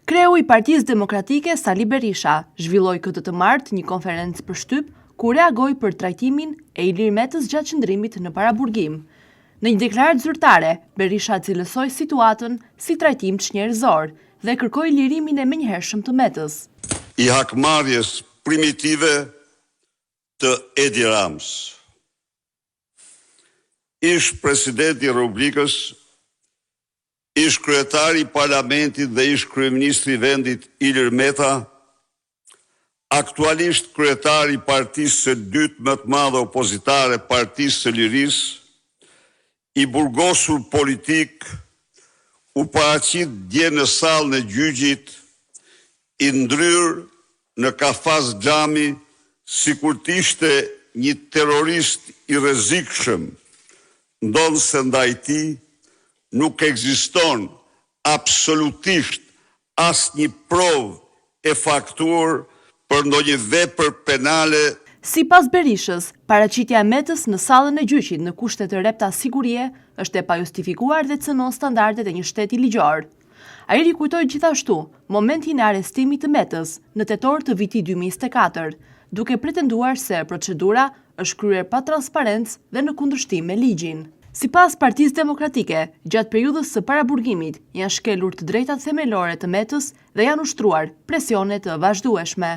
Kreu i Partisë Demokratike Sali Berisha zhvilloi këtë të martë një konferencë për shtyp ku reagoi për trajtimin e Ilir Metës gjatë qëndrimit në paraburgim. Në një deklaratë zyrtare, Berisha cilësoi situatën si trajtim çnjerëzor dhe kërkoi lirimin e menjëhershëm të Metës. I hakmarrjes primitive të Edi Ramës. Ish presidenti i Republikës, ish kryetari i parlamentit dhe ish kryeministri i vendit Ilir Meta, aktualisht kryetari i partisë së dytë më të madhe opozitare, Partisë së Lirisë, i burgosur politik, u paraqit dje në sallën e gjyqit, i ndryrë në kafaz xhami, sikur të ishte një terrorist i rrezikshëm, ndonse ndaj tij nuk ekziston absolutisht asnjë provë e faktuar për ndonjë vepër penale. Sipas Berishës, paraqitja e Metës në sallën e gjyqit në kushte të repta sigurie është e pajustifikuar dhe cënon standardet e një shteti ligjor. Ai rikujtoi gjithashtu momentin e arrestimit të Metës në tetor të vitit 2024, duke pretenduar se procedura është kryer pa transparencë dhe në kundërshtim me ligjin. Sipas Partisë Demokratike, gjatë periudhës së paraburgimit janë shkelur të drejtat themelore të Metës dhe janë ushtruar presione të vazhdueshme.